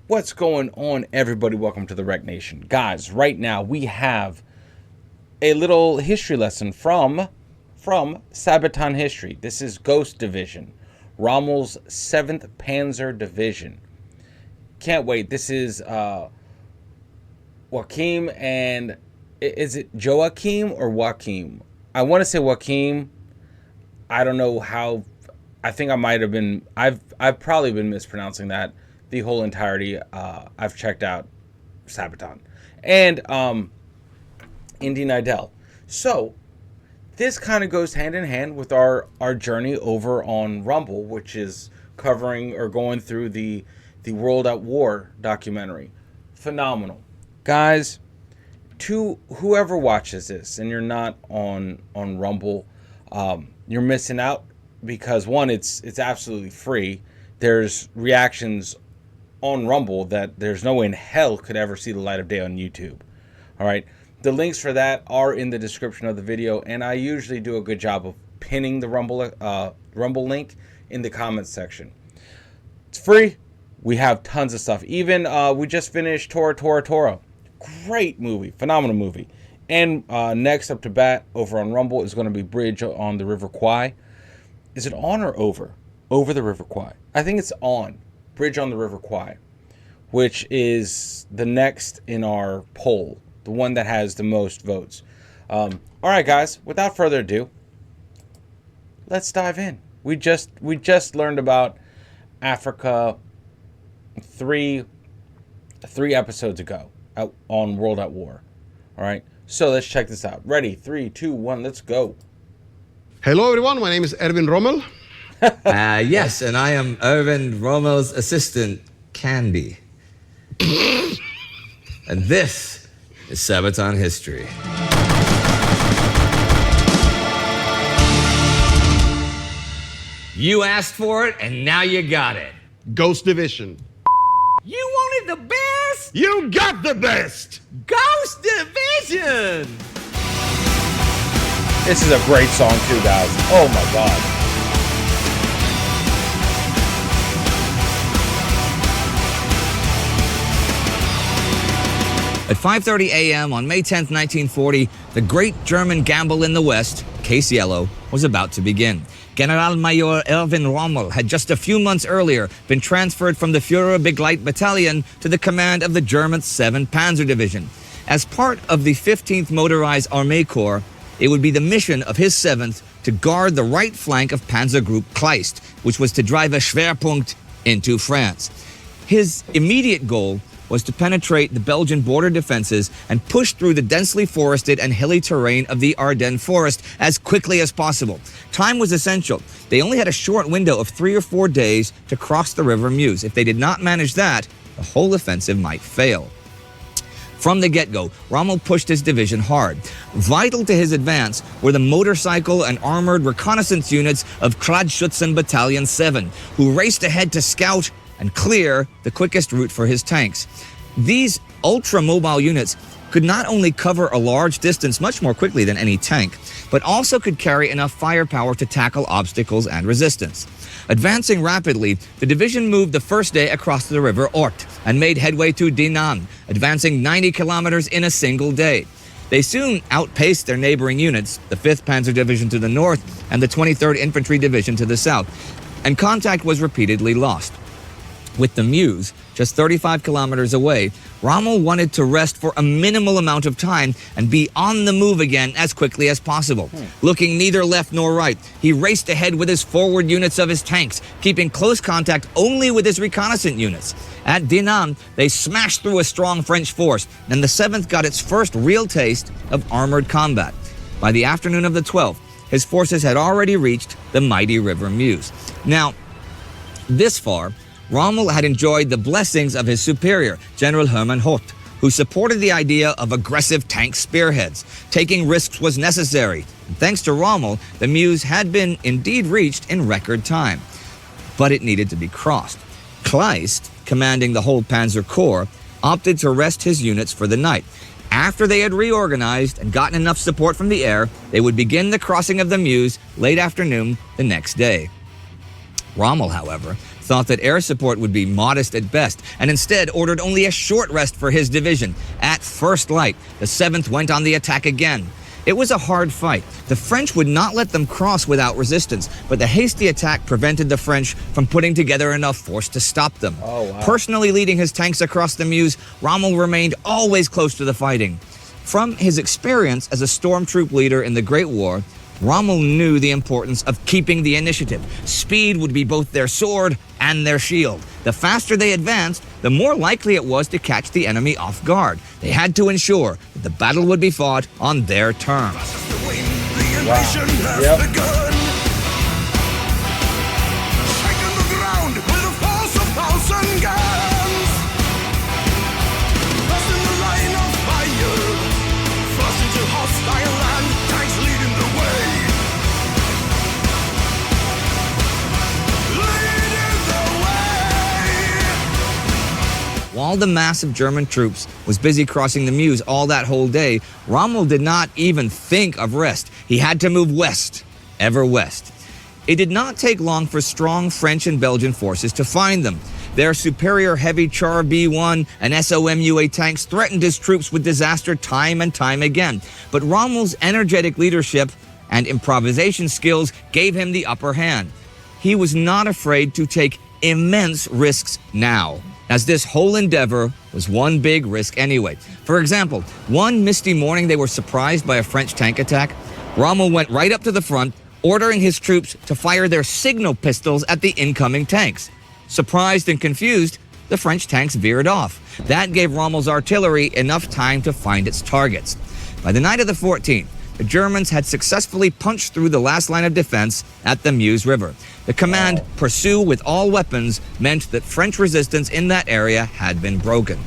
What's going on, everybody? Welcome to the Wreck Nation. Guys, right now we have a little history lesson from Sabaton history. This is Ghost Division, Rommel's 7th Panzer Division. Can't wait. This is Joachim and... Is it Joachim or Joachim? I want to say Joachim. I don't know how... I think I might have been... I've probably been mispronouncing that the whole entirety. I've checked out Sabaton and Indy Nidell. So this kind of goes hand in hand with our journey over on Rumble, which is covering or going through the World at War documentary. Phenomenal, guys. To whoever watches this and you're not on Rumble, you're missing out because one, it's absolutely free. There's reactions on Rumble that there's no way in hell could ever see the light of day on YouTube. All right. The links for that are in the description of the video, and I usually do a good job of pinning the Rumble link in the comments section. It's free. We have tons of stuff. Even we just finished Tora. Great movie. Phenomenal movie. And next up to bat over on Rumble is going to be Bridge on the River Kwai. Is it on or over? Over the River Kwai. I think it's on. Bridge on the River Kwai, which is the next in our poll, the one that has the most votes. All right, guys, without further ado, let's dive in. We just learned about Africa three episodes ago on World at War. All right, so let's check this out. Ready? 3, 2, 1, let's go. Hello, everyone. My name is Erwin Rommel. Yes, and I am Erwin Rommel's assistant, Candy. And this is Sabaton history. You asked for it, and now you got it. Ghost Division. You wanted the best? You got the best! Ghost Division! This is a great song too, guys. Oh my God. At 5:30 a.m. on May 10th, 1940, the great German gamble in the West, Case Yellow, was about to begin. Generalmajor Erwin Rommel had just a few months earlier been transferred from the Führer Begleit Battalion to the command of the German 7th Panzer Division. As part of the 15th Motorized Armee Corps, it would be the mission of his 7th to guard the right flank of Panzer Group Kleist, which was to drive a Schwerpunkt into France. His immediate goal was to penetrate the Belgian border defenses and push through the densely forested and hilly terrain of the Ardennes forest as quickly as possible. Time was essential. They only had a short window of 3 or 4 days to cross the River Meuse. If they did not manage that, the whole offensive might fail. From the get-go, Rommel pushed his division hard. Vital to his advance were the motorcycle and armored reconnaissance units of Kradschützen Battalion 7, who raced ahead to scout and clear the quickest route for his tanks. These ultra-mobile units could not only cover a large distance much more quickly than any tank, but also could carry enough firepower to tackle obstacles and resistance. Advancing rapidly, the division moved the first day across the River Ourthe and made headway to Dinant, advancing 90 kilometers in a single day. They soon outpaced their neighboring units, the 5th Panzer Division to the north and the 23rd Infantry Division to the south, and contact was repeatedly lost. With the Meuse just 35 kilometers away, Rommel wanted to rest for a minimal amount of time and be on the move again as quickly as possible. Looking neither left nor right, he raced ahead with his forward units of his tanks, keeping close contact only with his reconnaissance units. At Dinant, they smashed through a strong French force, and the 7th got its first real taste of armored combat. By the afternoon of the 12th, his forces had already reached the mighty River Meuse. Now, this far, Rommel had enjoyed the blessings of his superior, General Hermann Hoth, who supported the idea of aggressive tank spearheads. Taking risks was necessary, and thanks to Rommel, the Meuse had been indeed reached in record time. But it needed to be crossed. Kleist, commanding the whole Panzer Corps, opted to rest his units for the night. After they had reorganized and gotten enough support from the air, they would begin the crossing of the Meuse late afternoon the next day. Rommel, however, thought that air support would be modest at best, and instead ordered only a short rest for his division. At first light, the 7th went on the attack again. It was a hard fight. The French would not let them cross without resistance, but the hasty attack prevented the French from putting together enough force to stop them. Oh, wow. Personally leading his tanks across the Meuse, Rommel remained always close to the fighting. From his experience as a stormtroop leader in the Great War, Rommel knew the importance of keeping the initiative. Speed would be both their sword and their shield. The faster they advanced, the more likely it was to catch the enemy off guard. They had to ensure that the battle would be fought on their terms. Wow. Yep. While the mass of German troops was busy crossing the Meuse all that whole day, Rommel did not even think of rest. He had to move west, ever west. It did not take long for strong French and Belgian forces to find them. Their superior heavy Char B-1 and SOMUA tanks threatened his troops with disaster time and time again. But Rommel's energetic leadership and improvisation skills gave him the upper hand. He was not afraid to take immense risks now, as this whole endeavor was one big risk anyway. For example, one misty morning they were surprised by a French tank attack. Rommel went right up to the front, ordering his troops to fire their signal pistols at the incoming tanks. Surprised and confused, the French tanks veered off. That gave Rommel's artillery enough time to find its targets. By the night of the 14th, the Germans had successfully punched through the last line of defense at the Meuse River. The command, "Pursue with all weapons," meant that French resistance in that area had been broken.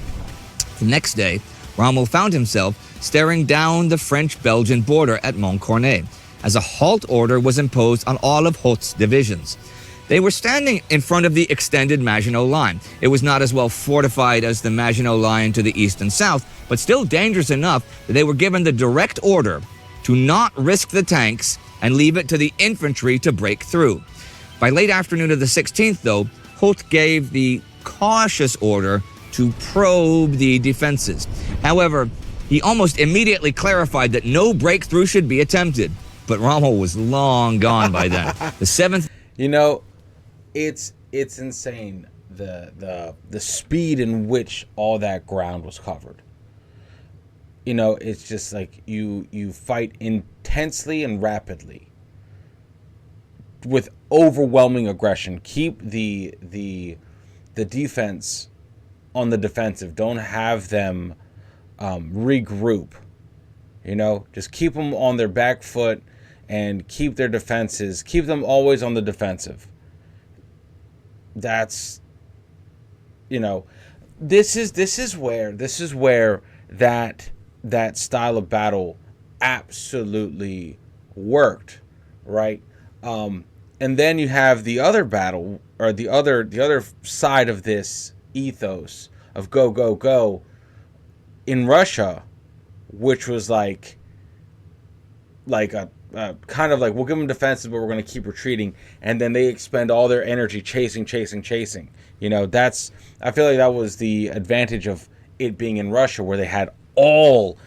The next day, Rommel found himself staring down the French-Belgian border at Montcornet, as a halt order was imposed on all of Hoth's divisions. They were standing in front of the extended Maginot Line. It was not as well fortified as the Maginot Line to the east and south, but still dangerous enough that they were given the direct order to not risk the tanks and leave it to the infantry to break through. By late afternoon of the 16th, though, Hoth gave the cautious order to probe the defenses. However, he almost immediately clarified that no breakthrough should be attempted. But Rommel was long gone by then. The 7th... You know, it's insane, the speed in which all that ground was covered. You know, it's just like you fight intensely and rapidly with overwhelming aggression. Keep the defense on the defensive. Don't have them regroup. You know, just keep them on their back foot and keep their defenses. Keep them always on the defensive. That's, you know, this is where that style of battle absolutely worked, right? And then you have the other battle, or the other side of this ethos of go, go, go in Russia, which was like a kind of like, we'll give them defenses, but we're going to keep retreating, and then they expend all their energy chasing. You know, I feel like that was the advantage of it being in Russia, where they had all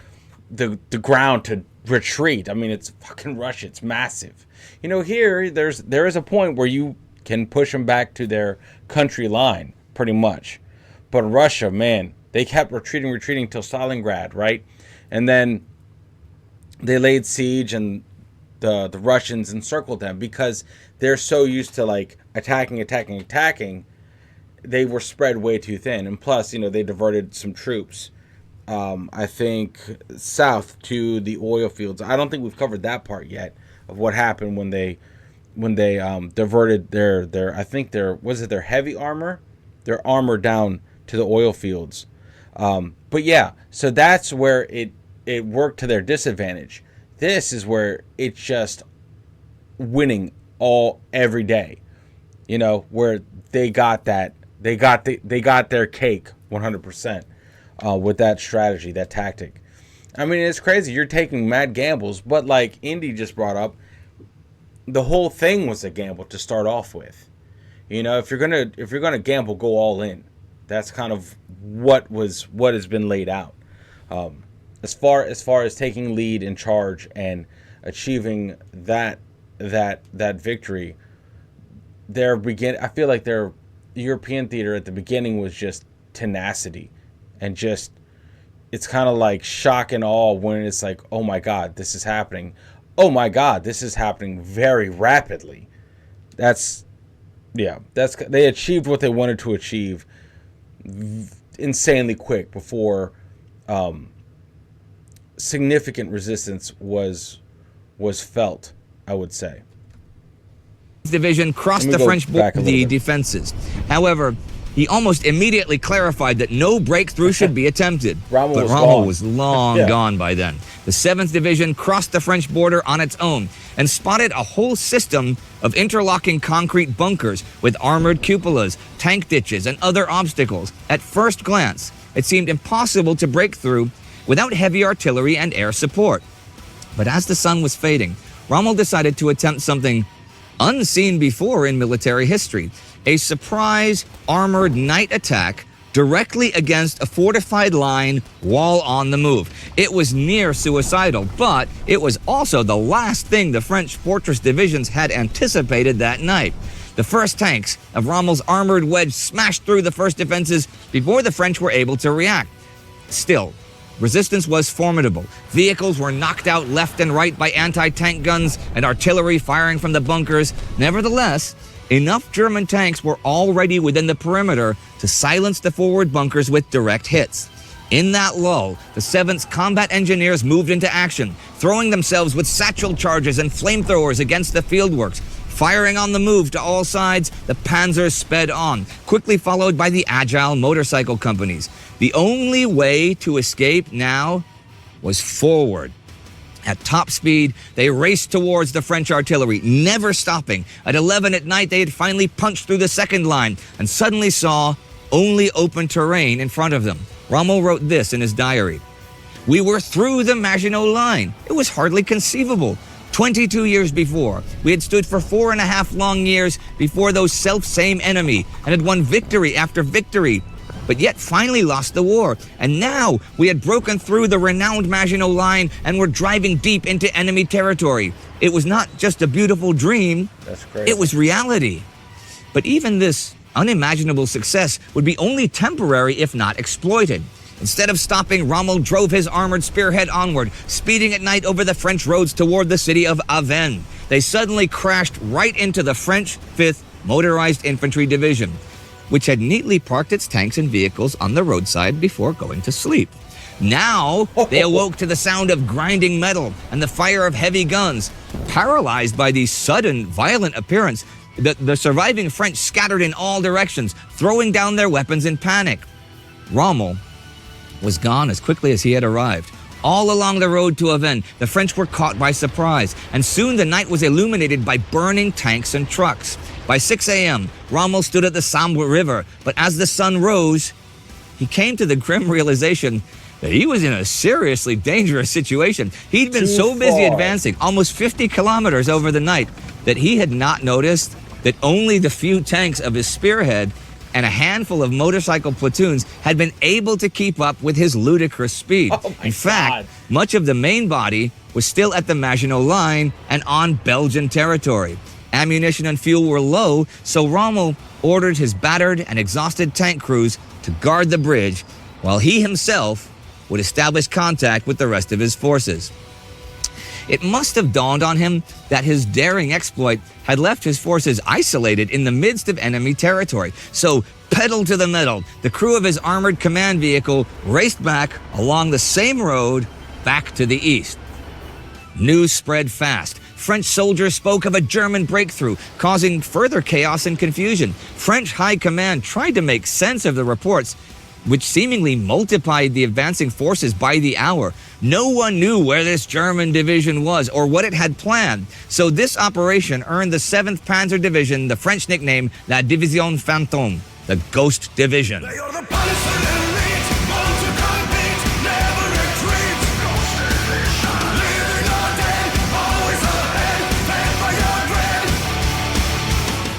the ground to retreat. I mean, it's fucking Russia. It's massive. You know, here there is a point where you can push them back to their country line, pretty much. But Russia, man, they kept retreating till Stalingrad, right? And then they laid siege, and the Russians encircled them because they're so used to like attacking. They were spread way too thin, and plus, you know, they diverted some troops. I think south to the oil fields. I don't think we've covered that part yet of what happened when they diverted their heavy armor, their armor down to the oil fields. But yeah, so that's where it worked to their disadvantage. This is where it's just winning every day. You know, where they got their cake 100%. With that strategy, that tactic. I mean, it's crazy. You're taking mad gambles, but like Indy just brought up, the whole thing was a gamble to start off with. You know, if you're gonna gamble, go all in. That's kind of what has been laid out. As far as taking lead in charge and achieving that victory, I feel like their European theater at the beginning was just tenacity, and just, it's kind of like shock and awe when it's like, oh my God, this is happening. Oh my God, this is happening very rapidly. They achieved what they wanted to achieve insanely quick before significant resistance was felt, I would say. Division crossed the French border with the defenses. However, he almost immediately clarified that no breakthrough should be attempted. Rommel was long gone by then. The 7th Division crossed the French border on its own and spotted a whole system of interlocking concrete bunkers with armored cupolas, tank ditches, and other obstacles. At first glance, it seemed impossible to break through without heavy artillery and air support. But as the sun was fading, Rommel decided to attempt something unseen before in military history: a surprise armored night attack directly against a fortified line while on the move. It was near suicidal, but it was also the last thing the French fortress divisions had anticipated that night. The first tanks of Rommel's armored wedge smashed through the first defenses before the French were able to react. Still, resistance was formidable. Vehicles were knocked out left and right by anti-tank guns and artillery firing from the bunkers. Nevertheless, enough German tanks were already within the perimeter to silence the forward bunkers with direct hits. In that lull, the 7th's combat engineers moved into action, throwing themselves with satchel charges and flamethrowers against the fieldworks. Firing on the move to all sides, the Panzers sped on, quickly followed by the agile motorcycle companies. The only way to escape now was forward. At top speed, they raced towards the French artillery, never stopping. At 11 at night, they had finally punched through the second line and suddenly saw only open terrain in front of them. Rommel wrote this in his diary: "We were through the Maginot Line. It was hardly conceivable. 22 years before, we had stood for 4.5 long years before those self-same enemy and had won victory after victory, but yet finally lost the war. And now we had broken through the renowned Maginot Line and were driving deep into enemy territory. It was not just a beautiful dream, it was reality." But even this unimaginable success would be only temporary if not exploited. Instead of stopping, Rommel drove his armored spearhead onward, speeding at night over the French roads toward the city of Avesnes. They suddenly crashed right into the French 5th Motorized Infantry Division, which had neatly parked its tanks and vehicles on the roadside before going to sleep. Now, they awoke to the sound of grinding metal and the fire of heavy guns. Paralyzed by the sudden, violent appearance, the surviving French scattered in all directions, throwing down their weapons in panic. Rommel was gone as quickly as he had arrived. All along the road to Avesnes, the French were caught by surprise, and soon the night was illuminated by burning tanks and trucks. By 6 a.m., Rommel stood at the Sambre River, but as the sun rose, he came to the grim realization that he was in a seriously dangerous situation. He'd been so busy advancing, almost 50 kilometers over the night, that he had not noticed that only the few tanks of his spearhead and a handful of motorcycle platoons had been able to keep up with his ludicrous speed. In fact, much of the main body was still at the Maginot Line and on Belgian territory. Ammunition and fuel were low, so Rommel ordered his battered and exhausted tank crews to guard the bridge, while he himself would establish contact with the rest of his forces. It must have dawned on him that his daring exploit had left his forces isolated in the midst of enemy territory. So, pedal to the metal, the crew of his armored command vehicle raced back along the same road back to the east. News spread fast. French soldiers spoke of a German breakthrough, causing further chaos and confusion. French high command tried to make sense of the reports, which seemingly multiplied the advancing forces by the hour. No one knew where this German division was or what it had planned, so this operation earned the 7th Panzer Division the French nickname La Division Fantôme, the Ghost Division. They are the punishment elite, born to compete, never retreat. Ghost Division. Living or dead, always ahead, fed by your dread.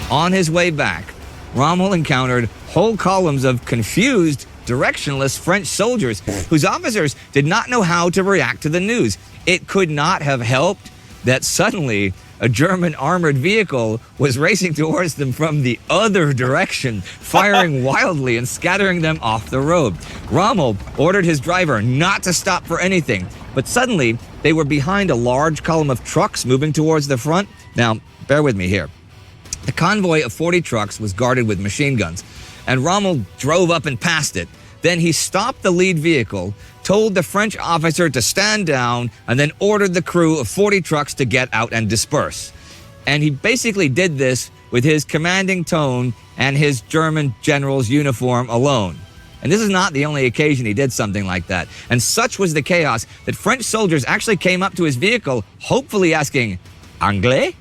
On his way back, Rommel encountered whole columns of confused, directionless French soldiers whose officers did not know how to react to the news. It could not have helped that suddenly a German armored vehicle was racing towards them from the other direction, firing wildly and scattering them off the road. Rommel ordered his driver not to stop for anything, but suddenly they were behind a large column of trucks moving towards the front. Now, bear with me here. The convoy of 40 trucks was guarded with machine guns, and Rommel drove up and passed it. Then he stopped the lead vehicle, told the French officer to stand down, and then ordered the crew of 40 trucks to get out and disperse. And he basically did this with his commanding tone and his German general's uniform alone. And this is not the only occasion he did something like that. And such was the chaos that French soldiers actually came up to his vehicle, hopefully asking, "Anglais?"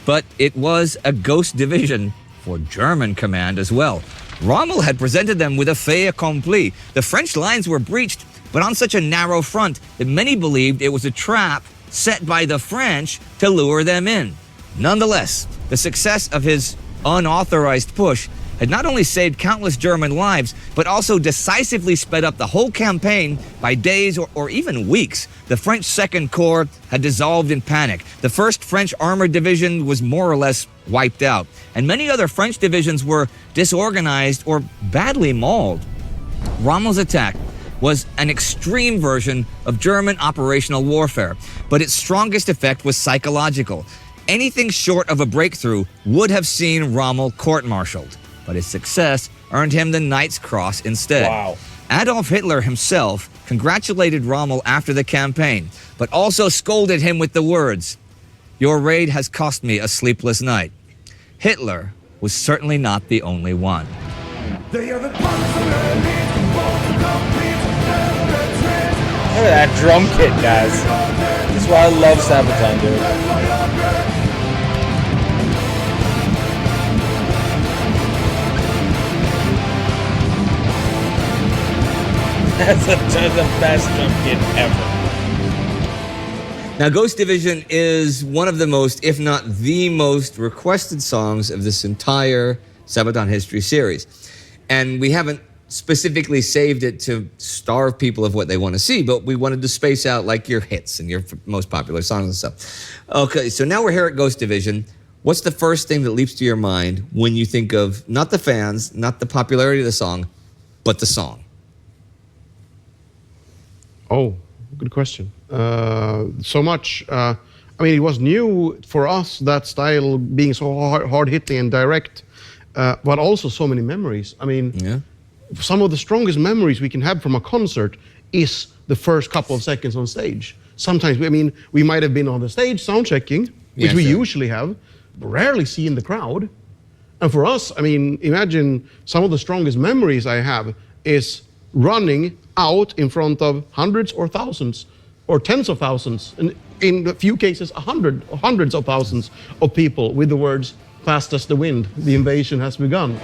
But it was a ghost division for German command as well. Rommel had presented them with a fait accompli. The French lines were breached, but on such a narrow front that many believed it was a trap set by the French to lure them in. Nonetheless, the success of his unauthorized push had not only saved countless German lives, but also decisively sped up the whole campaign by days or even weeks. The French Second Corps had dissolved in panic. The 1st French Armored Division was more or less wiped out, and many other French divisions were disorganized or badly mauled. Rommel's attack was an extreme version of German operational warfare, but its strongest effect was psychological. Anything short of a breakthrough would have seen Rommel court-martialed, but his success earned him the Knight's Cross instead. Wow. Adolf Hitler himself congratulated Rommel after the campaign, but also scolded him with the words, "Your raid has cost me a sleepless night." Hitler was certainly not the only one. They are the punks Look at that drum kit, guys. That's why I love Sabaton, dude. That's the best drum kit ever. Now, Ghost Division is one of the most, if not the most, requested songs of this entire Sabaton History series. And we haven't specifically saved it to starve people of what they want to see, but we wanted to space out like your hits and your most popular songs and stuff. Okay, so now we're here at Ghost Division. What's the first thing that leaps to your mind when you think of not the fans, not the popularity of the song, but the song? Oh, good question. So much. I mean, it was new for us, that style being so hard-hitting and direct, but also so many memories. I mean, Yeah. some of the strongest memories we can have from a concert is the first couple of seconds on stage. Sometimes, we might have been on the stage sound checking, which Yeah, we sure. usually have, but rarely see in the crowd. And for us, imagine some of the strongest memories I have is running out in front of hundreds or thousands or tens of thousands, and in a few cases, hundreds of thousands of people with the words, "Fast as the wind, the invasion has begun."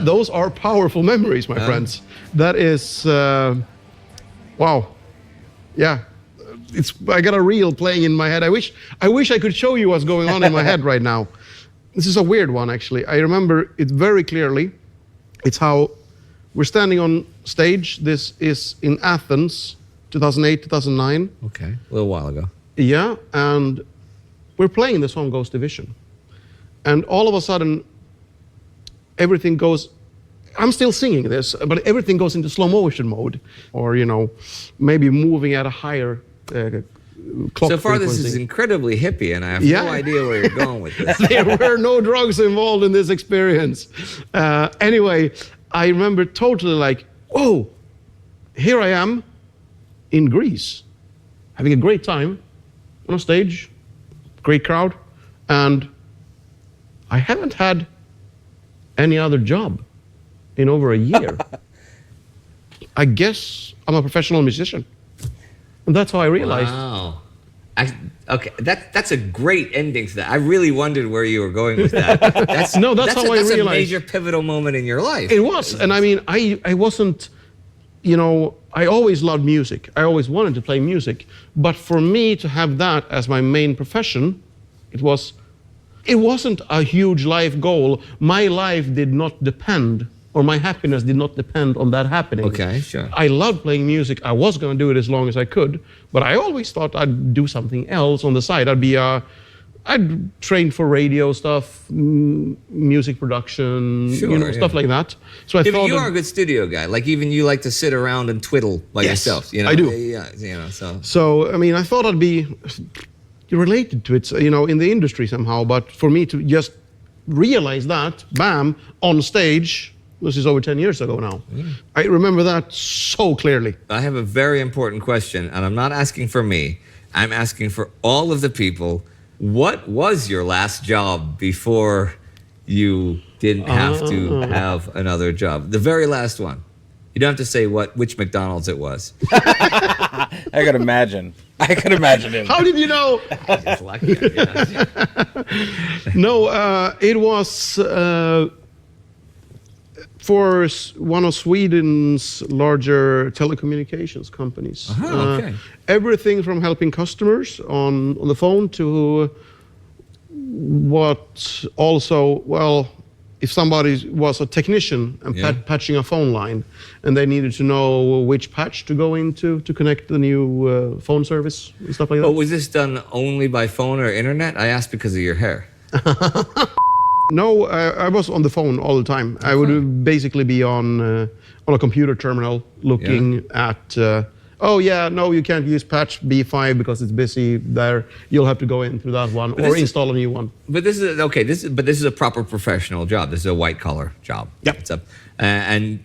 Those are powerful memories, my friends. That is, wow. Yeah, I got a reel playing in my head. I wish I could show you what's going on in my head right now. This is a weird one, actually. I remember it very clearly. It's how we're standing on stage. This is in Athens, 2008, 2009. Okay, a little while ago. Yeah, and we're playing the song Ghost Division. And all of a sudden, everything goes, I'm still singing this, but everything goes into slow motion mode, or, maybe moving at a higher clock So far, frequency. this is incredibly hippie, and I have Yeah. no idea where you're going with this. There were no drugs involved in this experience. Anyway, I remember totally like, whoa, here I am in Greece, having a great time on a stage, great crowd, and I haven't had any other job in over a year. I guess I'm a professional musician. And that's how I realized. Wow. Okay, that's a great ending to that. I really wondered where you were going with that. That's No, that's how I That's a realized. major pivotal moment in your life. It was. And I wasn't you know, I always loved music. I always wanted to play music. But for me to have that as my main profession, it wasn't a huge life goal. My life did not depend, or my happiness did not depend on that happening. Okay, sure. I loved playing music. I was going to do it as long as I could, but I always thought I'd do something else on the side. I'd train for radio stuff, music production, Sure, stuff like that. So I Yeah, thought but you are a good studio guy. Like even you like to sit around and twiddle by Yes, yourself. You know? I do. Yeah, you know, so. So, I mean, I thought I'd be related to it, you know, in the industry somehow. But for me to just realize that, bam, on stage, this is over 10 years ago now. I remember that so clearly. I have a very important question, and I'm not asking for me. I'm asking for all of the people. What was your last job before you didn't have to have another job? The very last one. You don't have to say which McDonald's it was. I could imagine. I could imagine him. How did you know? Just lucky, I guess. No, it was for one of Sweden's larger telecommunications companies. Okay. Everything from helping customers on the phone to what also, well, if somebody was a technician and patching a phone line and they needed to know which patch to go into to connect the new phone service and stuff like that. But was this done only by phone or internet? I asked because of your hair. No, I was on the phone all the time. I would basically be on a computer terminal looking at, oh yeah, no, you can't use patch B5 because it's busy there. You'll have to go in through that one or install a new one. But this is okay. This is a proper professional job. This is a white collar job. Yep. It's and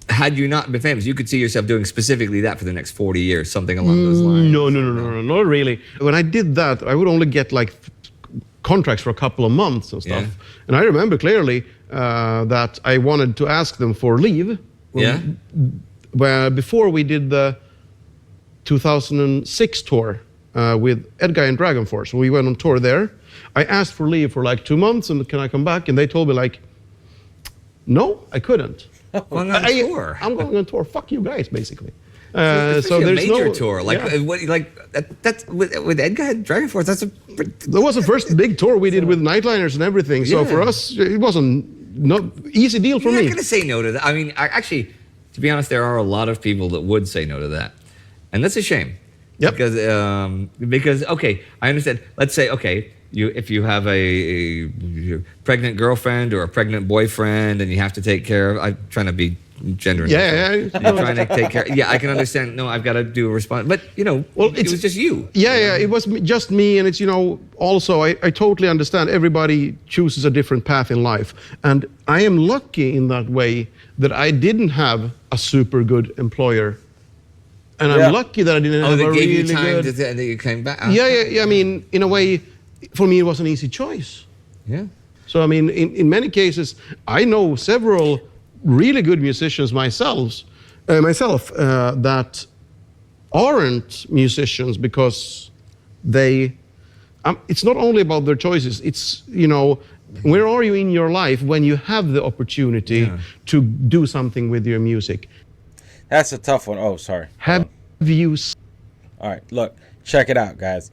had you not been famous, you could see yourself doing specifically that for the next 40 years, something along those lines. No, not really. When I did that, I would only get like contracts for a couple of months and stuff. Yeah. And I remember clearly that I wanted to ask them for leave. Yeah. Where before we did the 2006 tour with Edguy and Dragon Force, we went on tour there. I asked for leave for like 2 months, and can I come back? And they told me like, no, I couldn't. Well, not a tour. I'm going on tour. Fuck you guys, basically. So there's a major no tour, like that's with Edguy and Dragon Force. That's a that was the first big tour we did with Nightliners and everything. So for us, it wasn't no easy deal for You're me. not going to say no to that. I mean, actually, to be honest, there are a lot of people that would say no to that, and that's a shame. Yep. Because okay, I understand. Let's say okay, if you have a pregnant girlfriend or a pregnant boyfriend, and you have to take care of. I'm trying to be gender neutral. You're trying to take care. Yeah, I can understand. No, I've got to do a response. But you know, well, it was just you. Yeah, it was just me, and it's also I totally understand. Everybody chooses a different path in life, and I am lucky in that way that I didn't have a super good employer, and I'm lucky that I didn't have they a gave really you time good. that you came back. Yeah. I mean, in a way, for me, it was an easy choice. Yeah. So I mean, in many cases, I know several really good musicians myself that aren't musicians because they. It's not only about their choices. It's where are you in your life when you have the opportunity to do something with your music? That's a tough one. Oh, sorry. Have you? All right, look, check it out, guys.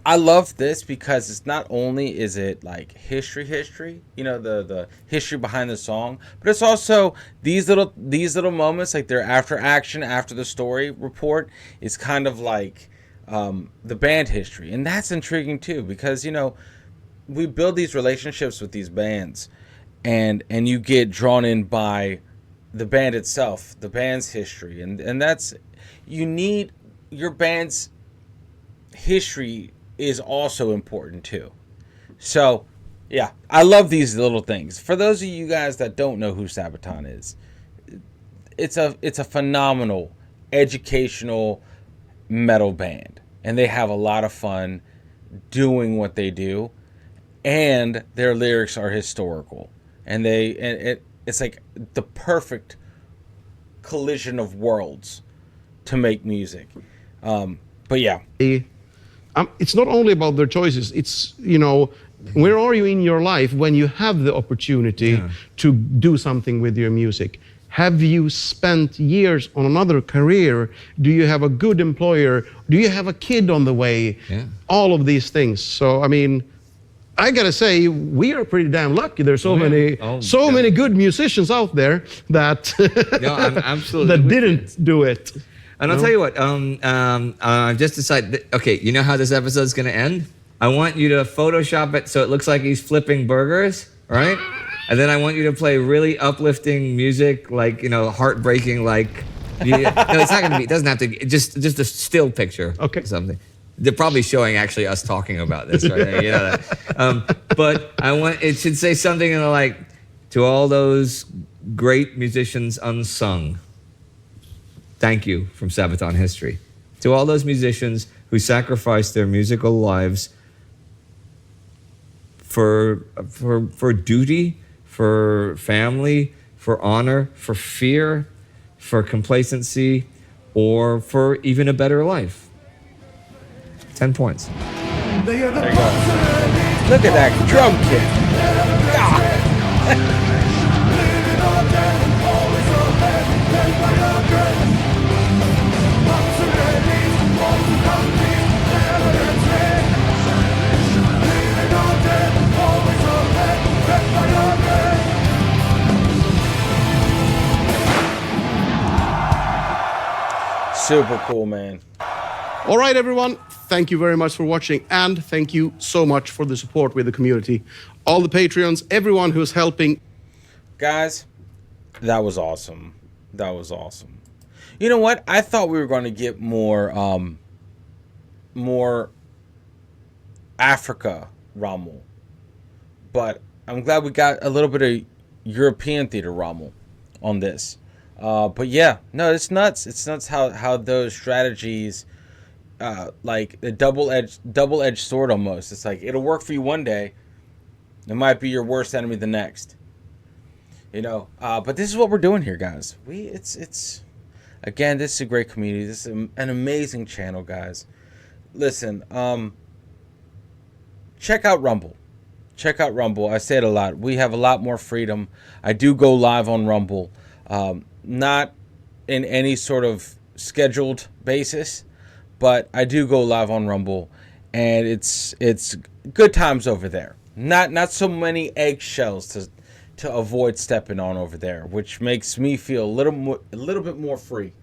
I love this because it's not only is it like history, the history behind the song, but it's also these little moments, like their after action, after the story report is kind of like the band history, and that's intriguing too because we build these relationships with these bands, and you get drawn in by the band itself, the band's history, and that's you need your band's history is also important too. So yeah, I love these little things. For those of you guys that don't know who Sabaton is, it's a phenomenal educational metal band, and they have a lot of fun doing what they do, and their lyrics are historical, and it's like the perfect collision of worlds to make music. But yeah, it's not only about their choices. It's where are you in your life when you have the opportunity to do something with your music? Have you spent years on another career? Do you have a good employer? Do you have a kid on the way? Yeah. All of these things. So, I mean, I gotta say, we are pretty damn lucky. There's so many good musicians out there that No, I'm absolutely that with you. didn't do it. And I'll tell you what, I've just decided, okay, you know how this episode's gonna end? I want you to Photoshop it so it looks like he's flipping burgers, right? And then I want you to play really uplifting music, like, you know, heartbreaking, like, no, it's not gonna be, it doesn't have to, just a still picture. Okay. Or something. They're probably showing actually us talking about this, right? You know that. But I want, it should say something in the like, to all those great musicians unsung. Thank you from Sabaton history. To all those musicians who sacrificed their musical lives for duty, for family, for honor, for fear, for complacency, or for even a better life. 10 points. There you go. Look at that drum kit. Super cool, man. All right, everyone. Thank you very much for watching, and thank you so much for the support with the community. All the Patreons, everyone who's helping. Guys, that was awesome. That was awesome. You know what? I thought we were going to get more Africa Rommel, but I'm glad we got a little bit of European theater Rommel on this. But yeah, no, it's nuts. It's nuts how those strategies, like a double-edged sword almost. It's like it'll work for you one day, it might be your worst enemy the next. You know, but this is what we're doing here, guys. It's again, this is a great community. This is an amazing channel, guys. Listen, check out Rumble. Check out Rumble. I say it a lot. We have a lot more freedom. I do go live on Rumble. Not in any sort of scheduled basis, but I do go live on Rumble, and it's good times over there. Not so many eggshells to avoid stepping on over there, which makes me feel a little bit more free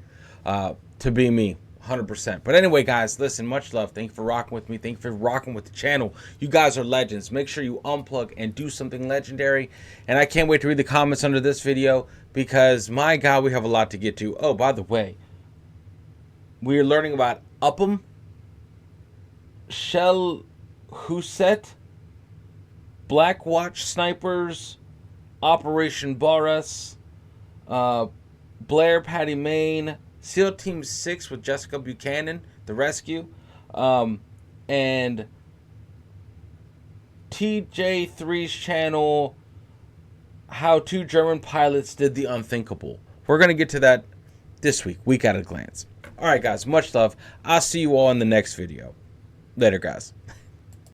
to be me. 100%. But anyway, guys, listen, much love. Thank you for rocking with me. Thank you for rocking with the channel. You guys are legends. Make sure you unplug and do something legendary. And I can't wait to read the comments under this video because, my God, we have a lot to get to. Oh, by the way, we are learning about Upham, Shell Huset, Black Watch Snipers, Operation Boris, Blair Patty Main, SEAL Team 6 with Jessica Buchanan, The Rescue, and TJ3's channel, How Two German Pilots Did the Unthinkable. We're going to get to that this week at a glance. All right, guys, much love. I'll see you all in the next video. Later, guys.